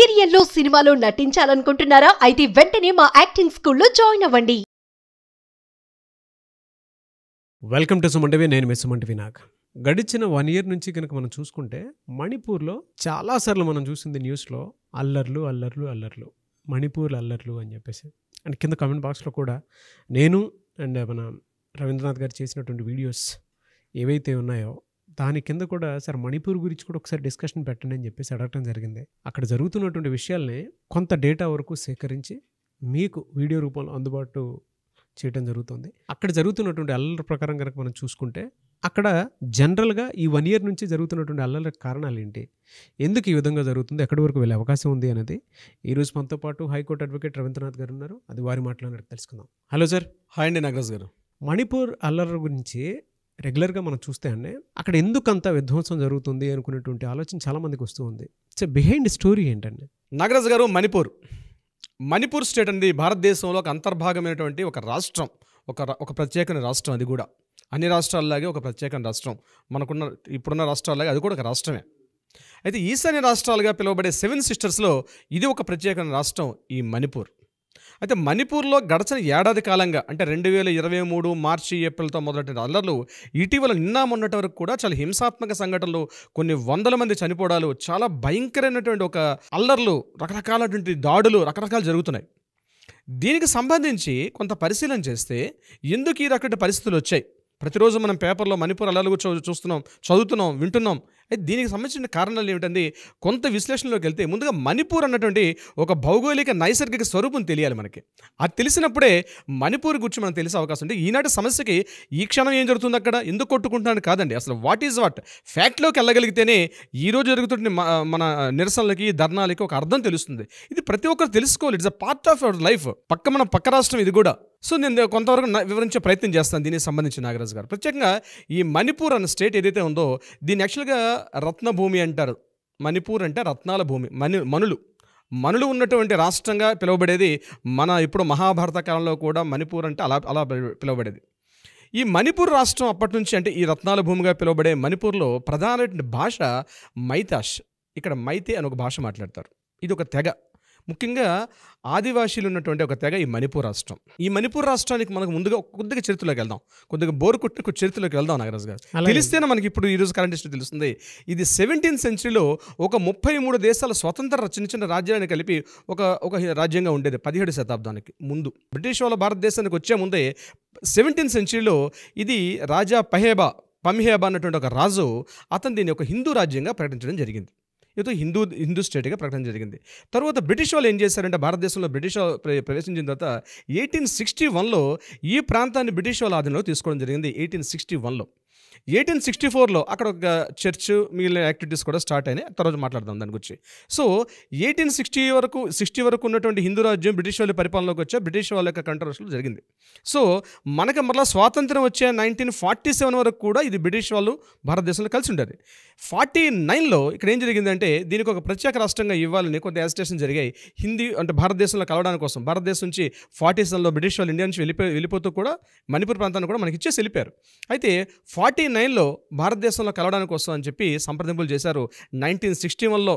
సీరియల్లో సినిమాలో నటించాలనుకుంటున్నారా? అయితే వెంటనే మా యాక్టింగ్ స్కూల్లో జాయిన్ అవ్వండి. Welcome to Suman TV. నేను మీ సుమన్ టీవీ. గడిచిన 1 year నుంచి కనుక మనం చూసుకుంటే మణిపూర్లో చాలాసార్లు మనం చూసింది న్యూస్లో అల్లర్లు అల్లర్లు అల్లర్లు, మణిపూర్ అల్లర్లు అని చెప్పేసి. అండ్ కింద కామెంట్ బాక్స్లో కూడా నేను అండ్ మన రవీంద్రనాథ్ గారు చేసినటువంటి వీడియోస్ ఏవైతే ఉన్నాయో దాని కింద కూడా సార్ మణిపూర్ గురించి కూడా ఒకసారి డిస్కషన్ పెట్టండి అని చెప్పేసి అడగటం జరిగింది. అక్కడ జరుగుతున్నటువంటి విషయాల్ని కొంత డేటా వరకు సేకరించి మీకు వీడియో రూపంలో అందుబాటు చేయడం జరుగుతుంది. అక్కడ జరుగుతున్నటువంటి అల్లర్ల ప్రకారం కనుక మనం చూసుకుంటే అక్కడ జనరల్గా ఈ 1 year నుంచి జరుగుతున్నటువంటి అల్లర్ల కారణాలు ఏంటి, ఎందుకు ఈ విధంగా జరుగుతుంది, ఎక్కడి వరకు వెళ్ళే అవకాశం ఉంది అనేది ఈరోజు మనతో పాటు హైకోర్టు అడ్వకేట్ రవీంద్రనాథ్ గారు ఉన్నారు. అది వారి మాట్లాడినట్టు తెలుసుకుందాం. Hello sir. హాయ్ అండి నాగరాజ్ గారు. మణిపూర్ అల్లర్ల గురించి రెగ్యులర్గా మనం చూస్తే అండి అక్కడ ఎందుకు అంత విధ్వంసం జరుగుతుంది అనుకునేటువంటి ఆలోచన చాలామందికి వస్తూ ఉంది. సో బిహైండ్ స్టోరీ ఏంటండి? నాగరాజ్ గారు, మణిపూర్ స్టేట్ అనేది భారతదేశంలో ఒక అంతర్భాగమైనటువంటి ఒక రాష్ట్రం, ఒక ప్రత్యేకమైన రాష్ట్రం. అది కూడా అన్ని రాష్ట్రాల్లాగే ఒక ప్రత్యేకమైన రాష్ట్రం. ఇప్పుడున్న రాష్ట్రాల్లాగే అది కూడా ఒక రాష్ట్రమే. అయితే ఈశాన్య రాష్ట్రాలుగా పిలువబడే 7 సిస్టర్స్లో ఇది ఒక ప్రత్యేకమైన రాష్ట్రం ఈ మణిపూర్. అయితే మణిపూర్లో గడచిన ఏడాది కాలంగా అంటే 2023 మార్చి ఏప్రిల్తో మొదలైన అల్లర్లు ఇటీవల నిన్న మొన్నటి వరకు కూడా చాలా హింసాత్మక సంఘటనలు, కొన్ని వందల మంది చనిపోవడాలు, చాలా భయంకరమైనటువంటి ఒక అల్లర్లు, రకరకాలటువంటి దాడులు రకరకాలు జరుగుతున్నాయి. దీనికి సంబంధించి కొంత పరిశీలన చేస్తే ఎందుకు ఈ రకమైన పరిస్థితులు వచ్చాయి, ప్రతిరోజు మనం పేపర్లో మణిపూర్ అల్లర్లు చూస్తున్నాం, చదువుతున్నాం, వింటున్నాం. అయితే దీనికి సంబంధించిన కారణాలు ఏమిటంటే కొంత విశ్లేషణలోకి వెళ్తే ముందుగా మణిపూర్ అన్నటువంటి ఒక భౌగోళిక నైసర్గిక స్వరూపం తెలియాలి మనకి. అది తెలిసినప్పుడే మణిపూర్ గురించి మనం తెలిసే అవకాశం ఉంది. ఈనాటి సమస్యకి ఈ క్షణం ఏం జరుగుతుంది, అక్కడ ఎందుకు కొట్టుకుంటున్నాను కాదండి, అసలు వాట్ ఈజ్ వాట్ ఫ్యాక్ట్లోకి వెళ్ళగలిగితేనే ఈరోజు జరుగుతున్న మన నిరసనలకి, ధర్నాలకి ఒక అర్థం తెలుస్తుంది. ఇది ప్రతి ఒక్కరు తెలుసుకోవాలి. It's a part of our life. మన పక్క రాష్ట్రం ఇది కూడా. సో నేను కొంతవరకు వివరించే ప్రయత్నం చేస్తాను దీనికి సంబంధించి నాగరాజ్ గారు. ప్రత్యేకంగా ఈ మణిపూర్ అన్న స్టేట్ ఏదైతే ఉందో దీన్ని యాక్చువల్గా రత్నభూమి అంటారు. మణిపూర్ అంటే రత్నాల భూమి, మనులు ఉన్నటువంటి రాష్ట్రంగా పిలువబడేది. ఇప్పుడు మహాభారత కాలంలో కూడా మణిపూర్ అంటే అలా పిలువబడేది. ఈ మణిపూర్ రాష్ట్రం అప్పటి నుంచి అంటే ఈ రత్నాల భూమిగా పిలువబడే మణిపూర్లో ప్రధానమైన భాష మైతాష్. ఇక్కడ మైతే అని ఒక భాష మాట్లాడతారు. ఇది ఒక తెగ, ముఖ్యంగా ఆదివాసీలు ఉన్నటువంటి ఒక తెగ ఈ మణిపూర్ రాష్ట్రం. ఈ మణిపూర్ రాష్ట్రానికి మనకు ముందుగా కొద్దిగా చరిత్రలోకి వెళ్దాం, కొద్దిగా బోరు కొట్టిన చరిత్రలోకి వెళ్దాం నాగరాజ్ గారు. తెలిస్తేనే మనకి ఇప్పుడు ఈరోజు కరెంట్ హిస్టరీ తెలుస్తుంది. ఇది 17th centuryలో ఒక 33 దేశాల స్వతంత్ర చిన్న రాజ్యాన్ని కలిపి ఒక రాజ్యంగా ఉండేది 17వ శతాబ్దానికి ముందు. బ్రిటిష్ వాళ్ళ భారతదేశానికి వచ్చే ముందే 17th centuryలో ఇది రాజా పంహేబా అన్నటువంటి ఒక రాజు, అతను దీన్ని ఒక హిందూ రాజ్యంగా ప్రకటించడం జరిగింది. ఇది హిందూ స్టేట్గా ప్రకటన జరిగింది. తర్వాత బ్రిటిష్ వాళ్ళు ఏం చేశారంటే భారతదేశంలో బ్రిటిష్ ప్రవేశించిన తర్వాత 1861లో ఈ ప్రాంతాన్ని బ్రిటిష్ వాళ్ళ ఆధీనంలో తీసుకోవడం జరిగింది. 1861లో 1864లో అక్కడ ఒక చర్చ్, మిగిలిన యాక్టివిటీస్ కూడా స్టార్ట్ అయినాయి. తర్వాత మాట్లాడదాం దాని గురించి. సో 1860 వరకు ఉన్నటువంటి హిందూ రాజ్యం బ్రిటిష్ వాళ్ళ పరిపాలనలోకి వచ్చే బ్రిటిష్ వాళ్ళ యొక్క కంట్రోల్స్లో జరిగింది. సో మనకు మరలా స్వాతంత్రం వచ్చే 1947 వరకు కూడా ఇది బ్రిటిష్ వాళ్ళు భారతదేశంలో కలిసి ఉండేది. 49లో ఇక్కడ ఏం జరిగిందంటే దీనికి ఒక ప్రత్యేక రాష్ట్రంగా ఇవ్వాలని కొంత యాజిటేషన్ జరిగాయి. హిందీ అంటే భారతదేశంలో కలవడానికి కోసం. భారతదేశం నుంచి 47లో బ్రిటిష్ వాళ్ళు ఇండియా నుంచి వెళ్ళిపోతూ కూడా మణిపూర్ ప్రాంతాన్ని కూడా మనకి ఇచ్చేసి వెళ్ళిపోయారు. అయితే 49లో భారతదేశంలో కలవడానికి కోసం అని చెప్పి సంప్రదింపులు చేశారు. 1961లో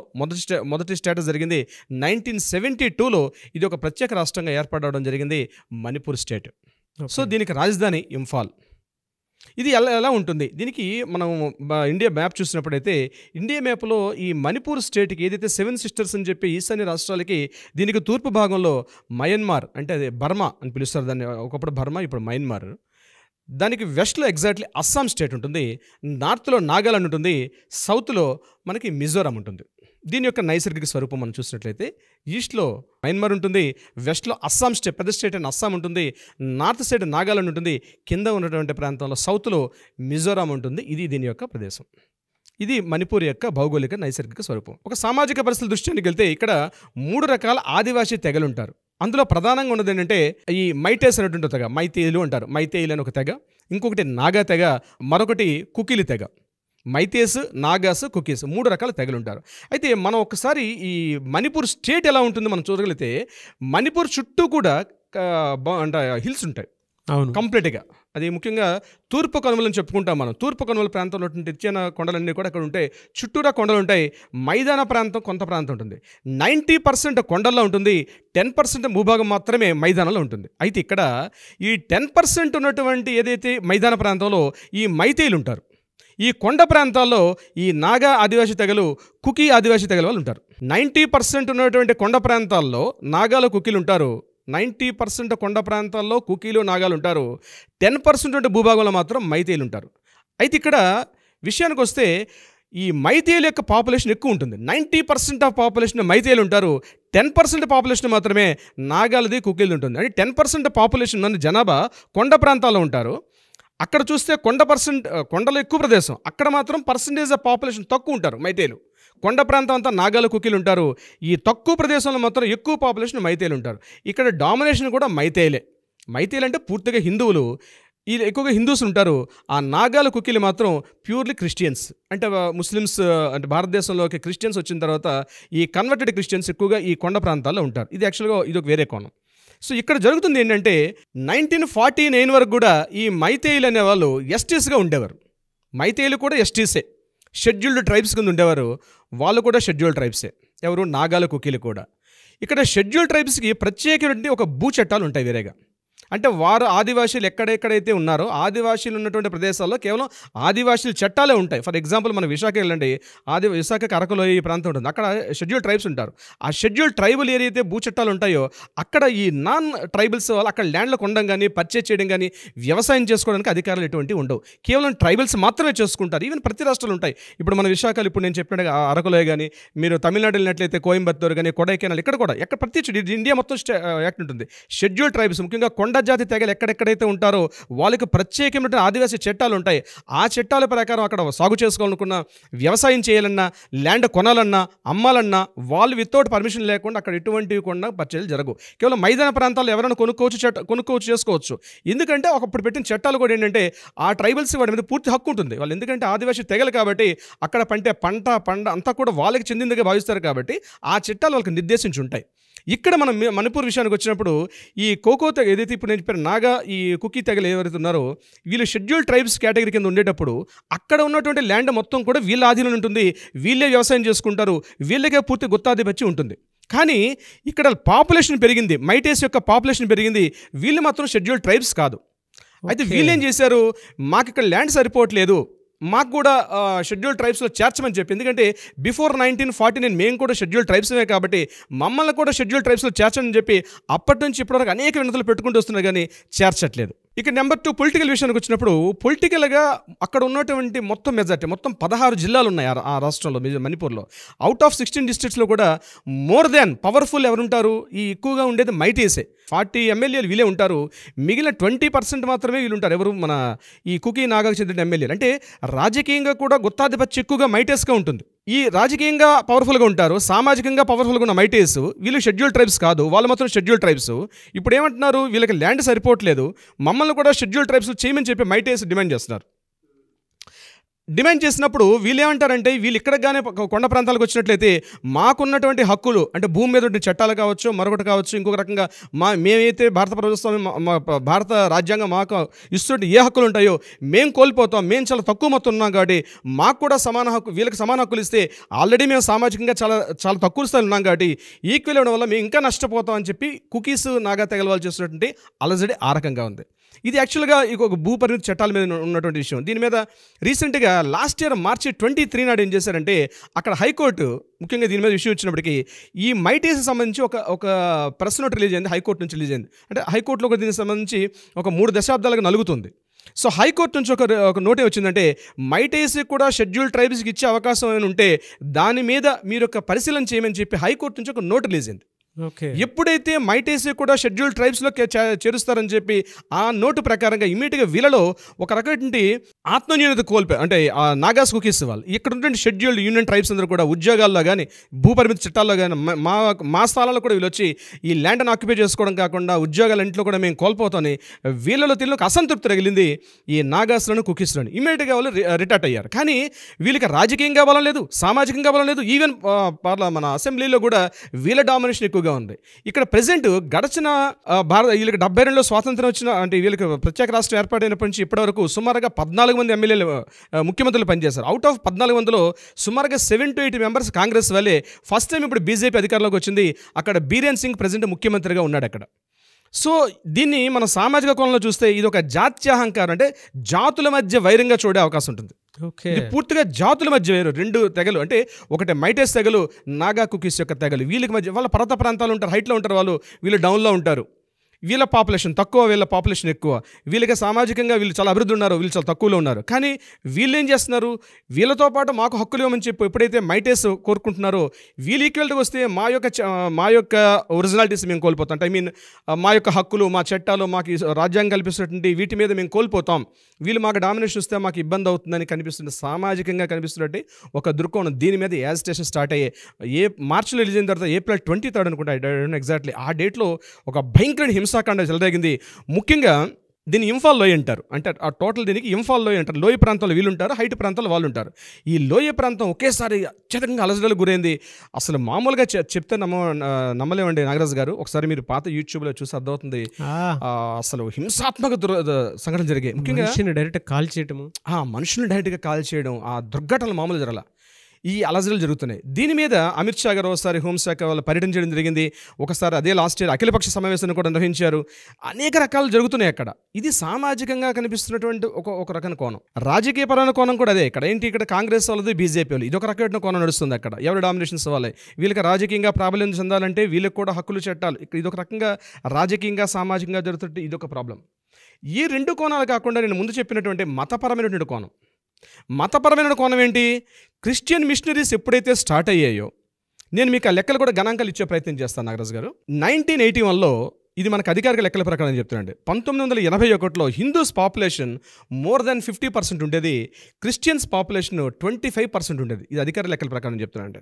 మొదటి స్టేటస్ జరిగింది. 1972లో ఇది ఒక ప్రత్యేక రాష్ట్రంగా ఏర్పడడం జరిగింది, మణిపూర్ స్టేట్. సో దీనికి రాజధాని ఇంఫాల్. ఇది ఎలా ఉంటుంది, దీనికి మనం ఇండియా మ్యాప్ చూసినప్పుడైతే ఇండియా మ్యాప్లో ఈ మణిపూర్ స్టేట్కి ఏదైతే 7 సిస్టర్స్ అని చెప్పి ఈశాన్య రాష్ట్రాలకి, దీనికి తూర్పు భాగంలో మయన్మార్ అంటే అదే బర్మా అని పిలుస్తారు దాన్ని. ఒకప్పుడు బర్మా, ఇప్పుడు మయన్మార్. దానికి వెస్ట్లో ఎగ్జాక్ట్లీ అస్సాం స్టేట్ ఉంటుంది, నార్త్లో నాగాలాండ్ ఉంటుంది, సౌత్లో మనకి మిజోరాం ఉంటుంది. దీని యొక్క నైసర్గిక స్వరూపం మనం చూసినట్లయితే ఈస్ట్లో మయన్మార్ ఉంటుంది, వెస్ట్లో అస్సాం స్టేట్, పెద్ద స్టేట్ అయిన అస్సాం ఉంటుంది, నార్త్ సైడ్ నాగాలాండ్ ఉంటుంది, కింద ఉన్నటువంటి ప్రాంతంలో సౌత్లో మిజోరాం ఉంటుంది. ఇది దీని యొక్క ప్రదేశం. ఇది మణిపూర్ యొక్క భౌగోళిక నైసర్గిక స్వరూపం. ఒక సామాజిక పరిస్థితుల దృష్టికి వెళ్తే ఇక్కడ 3 రకాల ఆదివాసీ తెగలు ఉంటారు. అందులో ప్రధానంగా ఉన్నది ఏంటంటే ఈ మైటేస్ అనేటువంటి తెగ, మైతేయులు అంటారు. మైతేయులు అని ఒక తెగ, ఇంకొకటి నాగా తెగ, మరొకటి కుకీలి తెగ. మైతేస్, నాగాస్, కుకీస్ 3 రకాల తెగలు ఉంటారు. అయితే మనం ఒకసారి ఈ మణిపూర్ స్టేట్ ఎలా ఉంటుందో మనం చూడగలిగితే మణిపూర్ చుట్టూ కూడా అంటే హిల్స్ ఉంటాయి. అవును. కంప్లీట్గా. అది ముఖ్యంగా తూర్పు కనుమలని చెప్పుకుంటాం మనం. తూర్పు కనుమల ప్రాంతంలో ఇచ్చిన కొండలన్నీ కూడా అక్కడ ఉంటాయి. చుట్టూరా కొండలు ఉంటాయి. మైదాన ప్రాంతం కొంత ప్రాంతం ఉంటుంది. 90% కొండల్లో ఉంటుంది. 10% భూభాగం మాత్రమే మైదానంలో ఉంటుంది. అయితే ఇక్కడ ఈ 10% ఉన్నటువంటి ఏదైతే మైదాన ప్రాంతంలో ఈ మైతేయులు ఉంటారు. ఈ కొండ ప్రాంతాల్లో ఈ నాగా ఆదివాసీ తెగలు, కుకీ ఆదివాసీ తెగల వాళ్ళు ఉంటారు. 90% ఉన్నటువంటి కొండ ప్రాంతాల్లో నాగాలు, కుకీలు ఉంటారు. 90% కొండ ప్రాంతాల్లో కుకీలు, నాగాలు ఉంటారు. 10% ఉంటే భూభాగంలో మాత్రం మైతేయులు ఉంటారు. అయితే ఇక్కడ విషయానికి వస్తే ఈ మైతేయుల యొక్క పాపులేషన్ ఎక్కువ ఉంటుంది. 90% ఆఫ్ పాపులేషన్ మైతేయులు ఉంటారు. 10% పాపులేషన్ మాత్రమే నాగాలది, కుకీలు ఉంటుంది. అంటే 10% పాపులేషన్ ఉన్న జనాభా కొండ ప్రాంతాల్లో ఉంటారు. అక్కడ చూస్తే కొండలో ఎక్కువ ప్రదేశం, అక్కడ మాత్రం పర్సంటేజ్ ఆఫ్ పాపులేషన్ తక్కువ ఉంటారు మైతేయులు. కొండ ప్రాంతం అంతా నాగాలు, కుకీలు ఉంటారు. ఈ తక్కువ ప్రదేశంలో మాత్రం ఎక్కువ పాపులేషన్ మైతేయులు ఉంటారు. ఇక్కడ డామినేషన్ కూడా మైతేయులే. మైతేయులు అంటే పూర్తిగా హిందువులు. ఈ ఎక్కువగా హిందూస్ ఉంటారు. ఆ నాగాలు, కుకీలు మాత్రం ప్యూర్లీ క్రిస్టియన్స్. అంటే ముస్లిమ్స్, అంటే భారతదేశంలోకి క్రిస్టియన్స్ వచ్చిన తర్వాత ఈ కన్వర్టెడ్ క్రిస్టియన్స్ ఎక్కువగా ఈ కొండ ప్రాంతాల్లో ఉంటారు. ఇది యాక్చువల్గా ఇది ఒక వేరే కోణం. సో ఇక్కడ జరుగుతుంది ఏంటంటే 1949 వరకు కూడా ఈ మైతేయులు అనేవాళ్ళు ఎస్టీస్గా ఉండేవారు. మైతేయులు కూడా ఎస్టీసే, షెడ్యూల్డ్ ట్రైబ్స్ కింద ఉండేవారు. వాళ్ళు కూడా షెడ్యూల్డ్ ట్రైబ్సే. ఎవరు? నాగాలు, కుకీలు కూడా. ఇక్కడ షెడ్యూల్డ్ ట్రైబ్స్కి ప్రత్యేకమైన ఒక భూ చట్టాలు ఉంటాయి వేరేగా. అంటే వారు ఆదివాసీలు ఎక్కడెక్కడైతే ఉన్నారో ఆదివాసీలు ఉన్నటువంటి ప్రదేశాల్లో కేవలం ఆదివాసీల చట్టాలే ఉంటాయి. ఫర్ ఎగ్జాంపుల్ మన విశాఖ వెళ్ళండి, విశాఖకి అరకులోయ ఈ ప్రాంతం ఉంటుంది. అక్కడ షెడ్యూల్ ట్రైబ్స్ ఉంటారు. ఆ షెడ్యూల్ ట్రైబల్ ఏదైతే భూ చట్టాలు ఉంటాయో అక్కడ ఈ నాన్ ట్రైబల్స్ వాళ్ళు అక్కడ ల్యాండ్లో కొనడం కానీ, పర్చేజ్ చేయడం కానీ, వ్యవసాయం చేసుకోవడానికి అధికారాలు ఎటువంటివి ఉండవు. కేవలం ట్రైబల్స్ మాత్రమే చేసుకుంటారు. ఈవెన్ ప్రతి రాష్ట్రాలు ఉంటాయి. ఇప్పుడు మన విశాఖలో ఇప్పుడు నేను చెప్పినట్టుగా అరకులోయ కానీ, మీరు తమిళనాడు వెళ్ళినట్లయితే కోయంబత్తూరు కానీ, కొడైకెనాల్, ఇక్కడ కూడా ఎక్కడ ప్రతి ఇండియా మొత్తం యాక్ట్ ఉంటుంది. షెడ్యూల్ ట్రైబ్స్ ముఖ్యంగా కొండ జాతి తెగలు ఎక్కడెక్కడైతే ఉంటారో వాళ్ళకి ప్రత్యేకమైన ఆదివాసీ చట్టాలు ఉంటాయి. ఆ చట్టాల ప్రకారం అక్కడ సాగు చేసుకోవాలనుకున్న, వ్యవసాయం చేయాలన్నా, ల్యాండ్ కొనాలన్నా, అమ్మాలన్నా వాళ్ళు వితౌట్ పర్మిషన్ లేకుండా అక్కడ ఎటువంటివి కూడా పర్చేలు జరగవు. కేవలం మైదాన ప్రాంతాల్లో ఎవరైనా కొనుక్కోవచ్చు చేసుకోవచ్చు. ఎందుకంటే ఒకప్పుడు పెట్టిన చట్టాలు కూడా ఏంటంటే ఆ ట్రైబల్స్ వాటి మీద పూర్తి హక్కు ఉంటుంది. వాళ్ళు ఎందుకంటే ఆదివాసీ తెగలు కాబట్టి అక్కడ పంట అంతా కూడా వాళ్ళకి చెందిందిగా భావిస్తారు కాబట్టి ఆ చట్టాలు వాళ్ళకి నిర్దేశించి ఉంటాయి. ఇక్కడ మనం మణిపూర్ విషయానికి వచ్చినప్పుడు ఈ కోకో తెగ ఏదైతే ఇప్పుడు నేను చెప్పిన నాగా, ఈ కుకీ తెగలు ఎవరైతే ఉన్నారో వీళ్ళు షెడ్యూల్ ట్రైబ్స్ కేటగిరీ కింద ఉండేటప్పుడు అక్కడ ఉన్నటువంటి ల్యాండ్ మొత్తం కూడా వీళ్ళ ఆధీనంలో ఉంటుంది. వీళ్ళే వ్యవసాయం చేసుకుంటారు. వీళ్ళకే పూర్తి గుత్తాధిపత్యం ఉంటుంది. కానీ ఇక్కడ పాపులేషన్ పెరిగింది, మైటేస్ యొక్క పాపులేషన్ పెరిగింది. వీళ్ళు మాత్రం షెడ్యూల్ ట్రైబ్స్ కాదు. అయితే వీళ్ళు ఏం చేశారు, మాకు ఇక్కడ ల్యాండ్ సరిపోవట్లేదు, మాకు కూడా షెడ్యూల్ ట్రైబ్స్లో చేర్చమని చెప్పి. ఎందుకంటే బిఫోర్ 1949 మేము కూడా షెడ్యూల్ ట్రైబ్స్మే కాబట్టి మమ్మల్ని కూడా షెడ్యూల్ ట్రైబ్స్లో చేర్చని చెప్పి అప్పటి నుంచి ఇప్పటివరకు అనేక వినతులు పెట్టుకుంటూ వస్తున్నారు కానీ చేర్చట్లేదు. ఇక నెంబర్ 2 పొలిటికల్ విషయానికి వచ్చినప్పుడు పొలిటికల్గా అక్కడ ఉన్నటువంటి మొత్తం మెజార్టీ, మొత్తం 16 జిల్లాలు ఉన్నాయి ఆ రాష్ట్రంలో, మణిపూర్లో. అవుట్ ఆఫ్ 16 డిస్ట్రిక్ట్స్లో కూడా మోర్ దాన్ పవర్ఫుల్ ఎవరుంటారు, ఈ ఎక్కువగా ఉండేది మైటీసే. 40 ఎమ్మెల్యేలు వీళ్ళే ఉంటారు. మిగిలిన 20% మాత్రమే వీళ్ళు ఉంటారు. ఎవరు? మన ఈ కుకీ నాగాకు చెందిన ఎమ్మెల్యేలు. అంటే రాజకీయంగా కూడా గుత్తాధిపత్యం ఎక్కువగా మైటేస్గా ఉంటుంది. ఈ రాజకీయంగా పవర్ఫుల్గా ఉంటారు, సామాజికంగా పవర్ఫుల్గా ఉన్న మైటేస్. వీళ్ళు షెడ్యూల్ ట్రైబ్స్ కాదు, వాళ్ళు మాత్రం షెడ్యూల్ ట్రైబ్స్. ఇప్పుడు ఏమంటున్నారు, వీళ్ళకి ల్యాండ్ సరిపోవట్లేదు, మమ్మల్ని కూడా షెడ్యూల్ ట్రైబ్స్ చేయమని చెప్పి మైటేస్ డిమాండ్ చేస్తున్నారు. డిమాండ్ చేసినప్పుడు వీళ్ళు ఏమంటారంటే, వీళ్ళు ఇక్కడికి కానీ కొండ ప్రాంతాలకు వచ్చినట్లయితే మాకున్నటువంటి హక్కులు, అంటే భూమి మీద ఉండే చట్టాలు కావచ్చు, మరొకటి కావచ్చు, ఇంకొక రకంగా మేమైతే భారత ప్రభుత్వం, భారత రాజ్యాంగం మాకు ఇస్తుంటే ఏ హక్కులు ఉంటాయో మేము కోల్పోతాం. మేము చాలా తక్కువ మొత్తం ఉన్నాం కాబట్టి మాకు కూడా సమాన హక్కు, వీళ్ళకి సమాన హక్కులు ఇస్తే ఆల్రెడీ మేము సామాజికంగా చాలా తక్కువ స్థాయిలో ఉన్నాం కాబట్టి ఈక్వల్ ఇవ్వడం వల్ల మేము ఇంకా నష్టపోతాం అని చెప్పి కుకీస్, నాగా తెగల వాళ్ళు చేస్తున్నటువంటి అలజడి ఆ రకంగా ఉంది. ఇది యాక్చువల్గా ఒక భూ పరిమితి చట్టాల మీద ఉన్నటువంటి విషయం. దీని మీద రీసెంట్గా లాస్ట్ ఇయర్ March 23 నాడు ఏం చేశారంటే అక్కడ హైకోర్టు, ముఖ్యంగా దీని మీద విషయం వచ్చినప్పటికీ ఈ మైటేస్కి సంబంధించి ఒక ప్రెస్ నోట్ రిలీజ్ అయింది, హైకోర్టు నుంచి రిలీజ్ అయింది. అంటే హైకోర్టులో దీనికి సంబంధించి ఒక 3 దశాబ్దాలుగా నలుగుతుంది. సో హైకోర్టు నుంచి ఒక నోటే వచ్చిందంటే, మైటేస్కి కూడా షెడ్యూల్ ట్రైబ్స్కి ఇచ్చే అవకాశం ఏమైనా ఉంటే దాని మీద మీరు ఒక పరిశీలన చేయమని చెప్పి హైకోర్టు నుంచి ఒక నోట్ రిలీజ్ అయింది. ఎప్పుడైతే మైటేసి కూడా షెడ్యూల్ ట్రైబ్స్లో చేరుస్తారని చెప్పి ఆ నోటు ప్రకారంగా ఇమీడియట్గా వీళ్ళలో ఒక రకమైన ఆత్మన్యూనత కోల్పోయారు. అంటే ఆ నాగాస్ కుకీస్ వాళ్ళు ఇక్కడ ఉన్నటువంటి షెడ్యూల్డ్ యూనియన్ ట్రైబ్స్ అందరూ కూడా ఉద్యోగాల్లో కానీ, భూపరిమితి చట్టాల్లో కానీ, మా స్థానాల్లో కూడా వీళ్ళు వచ్చి ఈ ల్యాండ్ని ఆక్యుపై చేసుకోవడం కాకుండా ఉద్యోగాల ఇంట్లో కూడా మేము కోల్పోతామని వీళ్ళలో తిరిగి అసంతృప్తి రగిలింది ఈ నాగాస్లను, కుకీస్లను. ఇమీడియట్గా వాళ్ళు రిటార్ట్ అయ్యారు. కానీ వీళ్ళకి రాజకీయంగా బలం లేదు, సామాజికంగా బలం లేదు. ఈవెన్ మన అసెంబ్లీలో కూడా వీళ్ళ డామినేషన్ ఎక్కువ ఎక్కువగా ఉంది. ఇక్కడ ప్రెసెంట్ గడిచిన వీళ్ళకి 72లో స్వాతంత్రం వచ్చిన అంటే వీళ్ళకి ప్రత్యేక రాష్ట్రం ఏర్పాటైనప్పటి నుంచి ఇప్పటివరకు సుమారుగా 14 మంది ఎమ్మెల్యేలు ముఖ్యమంత్రులు పనిచేశారు. అవుట్ ఆఫ్ 14 సుమారుగా 7 to 8 మెంబర్స్ కాంగ్రెస్ వల్లే. ఫస్ట్ టైం ఇప్పుడు బీజేపీ అధికారంలోకి వచ్చింది. అక్కడ బీరేన్ సింగ్ ప్రెసెంట్ ముఖ్యమంత్రిగా ఉన్నాడు అక్కడ. సో దీన్ని మనం సామాజిక కోణంలో చూస్తే ఇది ఒక జాత్యాహంకారం, అంటే జాతుల మధ్య వైరంగా చూడే అవకాశం ఉంటుంది. ఇది పూర్తిగా జాతుల మధ్య వేరు. 2 తెగలు, అంటే ఒకటి మైటేస్ తెగలు, నాగా కుకీస్ యొక్క తెగలు, వీళ్ళకి మధ్య వాళ్ళ పర్వత ప్రాంతాలు ఉంటారు, హైట్లో ఉంటారు వాళ్ళు, వీళ్ళు డౌన్లో ఉంటారు. వీళ్ళ పాపులేషన్ తక్కువ, వీళ్ళ పాపులేషన్ ఎక్కువ. వీళ్ళకి సామాజికంగా వీళ్ళు చాలా అభివృద్ధి ఉన్నారు, వీళ్ళు చాలా తక్కువలో ఉన్నారు. కానీ వీళ్ళు ఏం చేస్తున్నారు, వీళ్ళతో పాటు మాకు హక్కులు ఇవ్వమని చెప్పి ఎప్పుడైతే మైటేస్ కోరుకుంటున్నారో వీళ్ళు ఈక్వల్టీకి వస్తే మా యొక్క ఒరిజినాలిటీస్ మేము కోల్పోతాం. ఐ మీన్ మా యొక్క హక్కులు, మా చట్టాలు, మాకు రాజ్యాంగం కల్పిస్తున్నటువంటి వీటి మీద మేము కోల్పోతాం. వీళ్ళు మాకు డామినేషన్ వస్తే మాకు ఇబ్బంది అవుతుందని కనిపిస్తుంది, సామాజికంగా కనిపిస్తున్నట్టు ఒక దృక్కోణం. దీని మీద యాజిటేషన్ స్టార్ట్ అయ్యే మార్చిలో రిలీజ్ అయిన తర్వాత April 23 అనుకుంటా, ఎగ్జాక్ట్లీ ఆ డేట్లో ఒక భయంకర హింసాకాండ చెలరేగింది. ముఖ్యంగా దీన్ని ఇంఫాల్ లోయ అంటారు. అంటే ఆ టోటల్ దీనికి ఇంఫాల్ లోయ అంటారు. లోయ ప్రాంతంలో వీళ్ళు ఉంటారు, హైట్ ప్రాంతంలో వాళ్ళు ఉంటారు. ఈ లోయ ప్రాంతం ఒకేసారి అత్యధికంగా అలజడులకు గురైంది. అసలు మామూలుగా చెప్తే నమ్మలేమండి నాగరాజు గారు. ఒకసారి మీరు పాత యూట్యూబ్లో చూసి అర్థమవుతుంది. అసలు హింసాత్మక సంఘటన జరిగాయి. ముఖ్యంగా డైరెక్ట్ కాల్ చేయటము, మనుషులను డైరెక్ట్గా కాల్ చేయడం, ఆ దుర్ఘటనలు మామూలు జరగాల. ఈ అలజడులు జరుగుతున్నాయి. దీని మీద అమిత్ షా గారు ఒకసారి హోంశాఖ వాళ్ళు పర్యటన చేయడం జరిగింది. ఒకసారి అదే లాస్ట్ ఇయర్ అఖిలపక్ష సమావేశాన్ని కూడా నిర్వహించారు. అనేక రకాలు జరుగుతున్నాయి అక్కడ. ఇది సామాజికంగా కనిపిస్తున్నటువంటి ఒక రకమైన కోణం. రాజకీయపరమైన కోణం కూడా అదే. ఇక్కడ ఏంటి, ఇక్కడ కాంగ్రెస్ వాళ్ళది, బీజేపీ వాళ్ళు, ఇది ఒక రకమైన కోణం నడుస్తుంది అక్కడ. ఎవరి డామినేషన్స్ వాళ్ళే. వీళ్ళకి రాజకీయంగా ప్రాబల్యం చెందాలంటే వీళ్ళకి కూడా హక్కులు చట్టాలు. ఇక్కడ ఇదొక రకంగా రాజకీయంగా సామాజికంగా జరుగుతుంటే ఇదొక ప్రాబ్లం. ఈ 2 కోణాలు కాకుండా నేను ముందు చెప్పినటువంటి మతపరమైనటువంటి కోణం. మతపరమైన కోణం ఏంటి, క్రిస్టియన్ మిషనరీస్ ఎప్పుడైతే స్టార్ట్ అయ్యాయో, నేను మీకు ఆ లెక్కలు కూడా గణాంకాలు ఇచ్చే ప్రయత్నం చేస్తాను నాగరాజు గారు. 1981లో ఇది మనకు అధికారిక లెక్కల ప్రకారం చెప్తున్నాండి. 1981లో హిందూస్ పాపులేషన్ మోర్ దాన్ 50% ఉండేది, క్రిస్టియన్స్ పాపులేషన్ 25% ఉండేది. ఇది అధికార లెక్కల ప్రకారం చెప్తున్నాండి.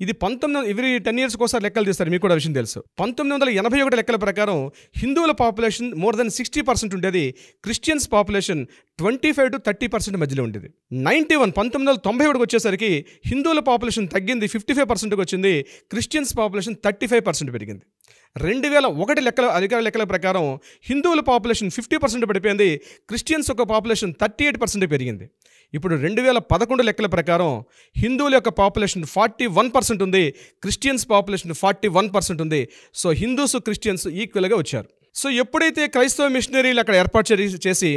ఇది 19 10 years ఒకసారి లెక్కలు తీస్తారు, మీకు కూడా విషయం తెలుసు. 1981 లెక్కల ప్రకారం హిందువుల పాపులేషన్ మోర్ దెన్ 60% ఉండేది, క్రిస్టియన్స్ పాపులేషన్ 25 to 30% మధ్యలో ఉండేది. 1991 వచ్చేసరికి హిందువుల పాపులేషన్ తగ్గింది, 55%కి వచ్చింది, క్రిస్టియన్స్ పాపులేషన్ 35% పెరిగింది. 2001 అధికార లెక్కల ప్రకారం హిందువుల పాపులేషన్ 50% పడిపోయింది, క్రిస్టియన్స్ యొక్క పాపులేషన్ 38% పెరిగింది. ఇప్పుడు 2011 లెక్కల ప్రకారం హిందువుల యొక్క పాపులేషన్ 41% ఉంది, క్రిస్టియన్స్ పాపులేషన్ 41% ఉంది. సో హిందూస్ క్రిస్టియన్స్ ఈక్వల్గా వచ్చారు. సో ఎప్పుడైతే క్రైస్తవ మిషనరీలు అక్కడ ఏర్పాటు చేసి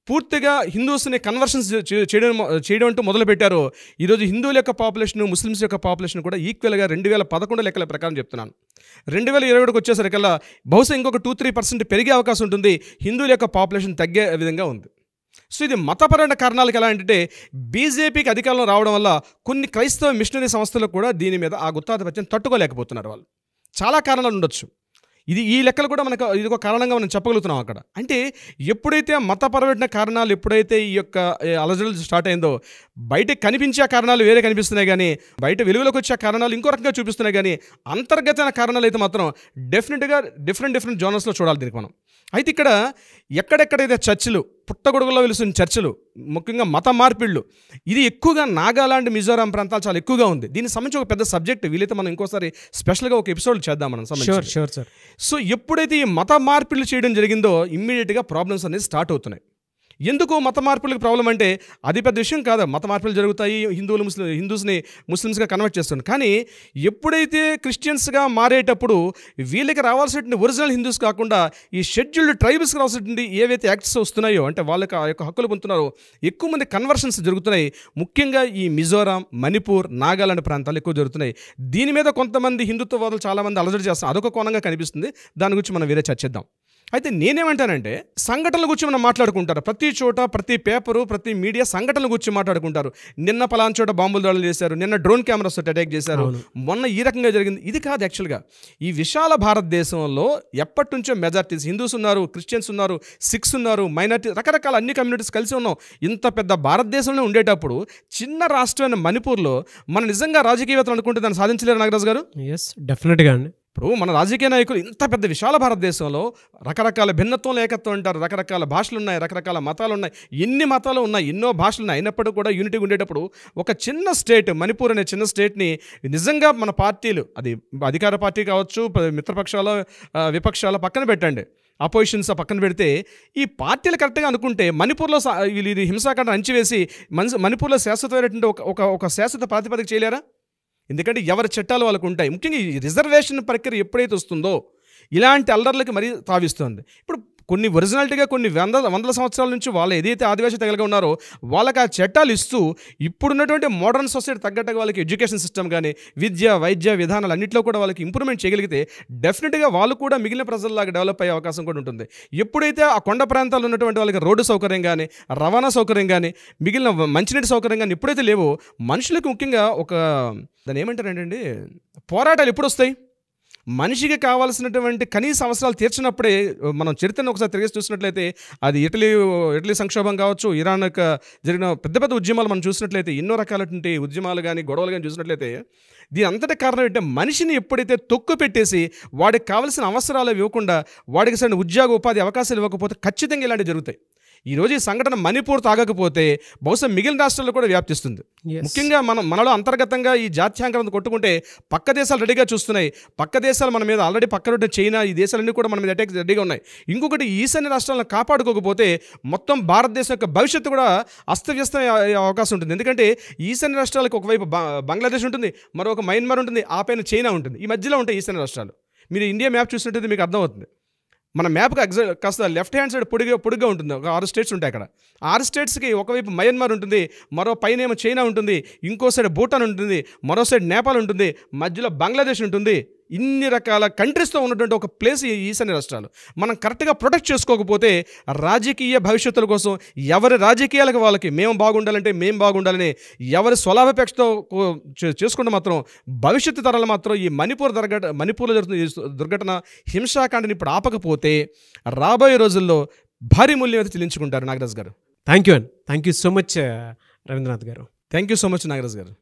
పూర్తిగా హిందూస్ని కన్వర్షన్స్ చేయడం అంటూ మొదలుపెట్టారో, ఈరోజు హిందువుల యొక్క పాపులేషన్, ముస్లిమ్స్ యొక్క పాపులేషన్ కూడా ఈక్వల్గా 2011 లెక్కల ప్రకారం చెప్తున్నాను. 2021 వచ్చేసరికల్లా బహుశా ఇంకొక 2-3% పెరిగే అవకాశం ఉంటుంది. హిందువుల యొక్క పాపులేషన్ తగ్గే విధంగా ఉంది. సో ఇది మతపరమైన కారణాలకు ఎలా అంటే, బీజేపీకి అధికారంలో రావడం వల్ల కొన్ని క్రైస్తవ మిషనరీ సంస్థలు కూడా దీని మీద ఆ గుత్తాధిపత్యం తట్టుకోలేకపోతున్నారు. వాళ్ళు చాలా కారణాలు ఉండొచ్చు. ఈ లెక్కలు కూడా మనకు ఇది ఒక కారణంగా మనం చెప్పగలుగుతున్నాం అక్కడ. అంటే ఎప్పుడైతే మతపరమైన కారణాలు, ఎప్పుడైతే ఈ యొక్క అలజడులు స్టార్ట్ అయిందో, బయట కనిపించే కారణాలు వేరే కనిపిస్తున్నాయి, కానీ బయట వెలుగులోకి వచ్చే కారణాలు ఇంకో రకంగా చూపిస్తున్నాయి. కానీ అంతర్గతమైన కారణాలు అయితే మాత్రం డెఫినెట్గా డిఫరెంట్ జోనర్స్లో చూడాలి దీనికి మనం. అయితే ఇక్కడ ఎక్కడెక్కడైతే చర్చిలు, పుట్టగొడుగులో వెలుస్తున్న చర్చిలు, ముఖ్యంగా మత మార్పిళ్ళు, ఇది ఎక్కువగా నాగాలాండ్, మిజోరాం ప్రాంతాలు చాలా ఎక్కువగా ఉంది. దీనికి సంబంధించి ఒక పెద్ద సబ్జెక్ట్ వీలైతే మనం ఇంకోసారి స్పెషల్గా ఒక ఎపిసోడ్ చేద్దాం మనం సంబంధించి. Sure sir. సో ఎప్పుడైతే ఈ మత మార్పిళ్ళు చేయడం జరిగిందో ఇమ్మీడియట్గా ప్రాబ్లమ్స్ అనేది స్టార్ట్ అవుతున్నాయి. ఎందుకు మత మార్పులకు ప్రాబ్లం అంటే, అది పెద్ద విషయం కాదు. మత మార్పులు జరుగుతాయి, హిందూస్ని ముస్లిమ్స్గా కన్వర్ట్ చేస్తున్నారు. కానీ ఎప్పుడైతే క్రిస్టియన్స్గా మారేటప్పుడు వీళ్ళకి రావాల్సిన ఒరిజినల్ హిందూస్ కాకుండా ఈ షెడ్యూల్డ్ ట్రైబల్స్కి రావాల్సినటువంటి ఏవైతే యాక్ట్స్ వస్తున్నాయో, అంటే వాళ్ళకి ఆ యొక్క హక్కులు పొందుతున్నారో, ఎక్కువ మంది కన్వర్షన్స్ జరుగుతున్నాయి. ముఖ్యంగా ఈ మిజోరాం, మణిపూర్, నాగాలాండ్ ప్రాంతాలు ఎక్కువ జరుగుతున్నాయి. దీని మీద కొంతమంది హిందుత్వవాదులు చాలామంది అలజడి చేస్తారు. అదొక కోణంగా కనిపిస్తుంది. దాని గురించి మనం వేరే చర్చిద్దాం. అయితే నేనేమంటానంటే, సంఘటనల గురించి మనం మాట్లాడుకుంటారు. ప్రతి చోట, ప్రతి పేపరు, ప్రతి మీడియా సంఘటనల గురించి మాట్లాడుకుంటారు. నిన్న పలానా చోట బాంబులు దాడులు చేశారు, నిన్న డ్రోన్ కెమెరాస్ అటాక్ చేశారు, మొన్న ఈ రకంగా జరిగింది. ఇది కాదు యాక్చువల్గా. ఈ విశాల భారతదేశంలో ఎప్పటి నుంచో మెజారిటీస్ హిందూస్ ఉన్నారు, క్రిస్టియన్స్ ఉన్నారు, సిఖ్స్ ఉన్నారు, మైనారిటీ, రకరకాల అన్ని కమ్యూనిటీస్ కలిసి ఉన్నాం. ఇంత పెద్ద భారతదేశంలో ఉండేటప్పుడు చిన్న రాష్ట్రమైన మణిపూర్లో మనం నిజంగా రాజకీయవేత్తలు అనుకుంటే దాన్ని సాధించలేరు నాగరాజు గారు? ఎస్, డెఫినెట్గా అండి. ఇప్పుడు మన రాజకీయ నాయకులు ఇంత పెద్ద విశాల భారతదేశంలో రకరకాల భిన్నత్వం ఏకత్వం అంటారు, రకరకాల భాషలు ఉన్నాయి, రకరకాల మతాలు ఉన్నాయి, ఎన్ని మతాలు ఉన్నాయి, ఎన్నో భాషలు ఉన్నాయి, అయినప్పటికీ కూడా యూనిటీ ఉండేటప్పుడు ఒక చిన్న స్టేట్ మణిపూర్ అనే చిన్న స్టేట్ని నిజంగా మన పార్టీలు, అది అధికార పార్టీ కావచ్చు, మిత్రపక్షాల విపక్షాల పక్కన పెట్టండి, అపోజిషన్స్ పక్కన పెడితే, ఈ పార్టీలు కరెక్ట్గా అనుకుంటే మణిపూర్లో వీళ్ళు హింసాకాండ అంచివేసి మణిపూర్లో శాశ్వతమైనటువంటి ఒక శాశ్వత ప్రాతిపదిక చేయలేరా? ఎందుకంటే ఎవరి చట్టాలు వాళ్ళకు ఉంటాయి. ముఖ్యంగా ఈ రిజర్వేషన్ ప్రక్రియ ఎప్పుడైతే వస్తుందో ఇలాంటి అల్లర్లకి మరీ తావిస్తుంది. ఇప్పుడు కొన్ని ఒరిజినాలిటీగా కొన్ని వందల సంవత్సరాల నుంచి వాళ్ళు ఏదైతే ఆదివాసీ తెగలుగా ఉన్నారో వాళ్ళకి ఆ చట్టాలు ఇస్తూ ఇప్పుడున్నటువంటి మోడర్న్ సొసైటీ తగ్గట్టుగా వాళ్ళకి ఎడ్యుకేషన్ సిస్టమ్ కానీ విద్య వైద్య విధానాలు అన్నింటిలో కూడా వాళ్ళకి ఇంప్రూవ్మెంట్ చేయగలిగితే డెఫినెట్గా వాళ్ళు కూడా మిగిలిన ప్రజల్లాగా డెవలప్ అయ్యే అవకాశం కూడా ఉంటుంది. ఎప్పుడైతే ఆ కొండ ప్రాంతాల్లో ఉన్నటువంటి వాళ్ళకి రోడ్డు సౌకర్యం కానీ రవాణా సౌకర్యం కానీ మిగిలిన మంచినీటి సౌకర్యం కానీ ఎప్పుడైతే లేవో మనుషులకు ముఖ్యంగా దాన్ని ఏమంటారండి పోరాటాలు ఎప్పుడు వస్తాయి? మనిషికి కావాల్సినటువంటి కనీస అవసరాలు తీర్చినప్పుడే. మనం చరిత్రను ఒకసారి తిరిగేసి చూసినట్లయితే అది ఇటలీ సంక్షోభం కావచ్చు, ఇరాన్ జరిగిన పెద్ద పెద్ద ఉద్యమాలు మనం చూసినట్లయితే ఎన్నో రకాలటువంటి ఉద్యమాలు కానీ గొడవలు కానీ చూసినట్లయితే దీని అంతటి కారణం ఏంటంటే మనిషిని ఎప్పుడైతే తొక్కు పెట్టేసి వాడికి కావాల్సిన అవసరాలు ఇవ్వకుండా వాడికి సరైన ఉద్యోగ ఉపాధి అవకాశాలు ఇవ్వకపోతే ఖచ్చితంగా ఇలాంటివి జరుగుతాయి. ఈరోజు ఈ సంఘటన మణిపూర్ తాగకపోతే బహుశా మిగిలిన రాష్ట్రాల్లో కూడా వ్యాప్తిస్తుంది. ముఖ్యంగా మనలో అంతర్గతంగా ఈ జాత్యాంకరణ కొట్టుకుంటే పక్క దేశాలు రెడీగా చూస్తున్నాయి. పక్క దేశాలు మన మీద ఆల్రెడీ పక్కన చైనా, ఈ దేశాలన్నీ కూడా మన మీద అటాక్ రెడీగా ఉన్నాయి. ఇంకొకటి ఈశాన్య రాష్ట్రాలను కాపాడుకోకపోతే మొత్తం భారతదేశం యొక్క భవిష్యత్తు కూడా అస్తవ్యస్తం అయ్యే అవకాశం ఉంటుంది. ఎందుకంటే ఈశాన్య రాష్ట్రాలకు ఒకవైపు బంగ్లాదేశ్ ఉంటుంది, మరొక మయన్మార్ ఉంటుంది, ఆ పైన చైనా ఉంటుంది, ఈ మధ్యలో ఉంటాయి ఈశాన్య రాష్ట్రాలు. మీరు ఇండియా మ్యాప్ చూసినట్టయితే మీకు అర్థమవుతుంది. మన మ్యాప్కి కాస్త లెఫ్ట్ హ్యాండ్ సైడ్ పొడిగా ఉంటుంది. ఒక 6 స్టేట్స్ ఉంటాయి అక్కడ. 6 స్టేట్స్కి ఒకవైపు మయన్మార్ ఉంటుంది, మరో పైన ఏమో చైనా ఉంటుంది, ఇంకో సైడ్ భూటాన్ ఉంటుంది, మరో సైడ్ నేపాల్ ఉంటుంది, మధ్యలో బంగ్లాదేశ్ ఉంటుంది. ఇన్ని రకాల కంట్రీస్తో ఉన్నటువంటి ఒక ప్లేస్ ఈ ఈశాన్య రాష్ట్రాలు. మనం కరెక్ట్గా ప్రొటెక్ట్ చేసుకోకపోతే రాజకీయ భవిష్యత్తుల కోసం ఎవరి రాజకీయాలకు వాళ్ళకి మేము బాగుండాలంటే మేము బాగుండాలని ఎవరి స్వలాభాపేక్షతో చేసుకుంటే మాత్రం భవిష్యత్తు తరాలు మాత్రం ఈ మణిపూర్లో జరుగుతున్న ఈ దుర్ఘటన హింసాకాండని ఇప్పుడు ఆపకపోతే రాబోయే రోజుల్లో భారీ మూల్యం అయితే చెల్లించుకుంటారు. Nagaraj garu, thank you so much Ravindranath garu. Thank you so much Nagaraj గారు.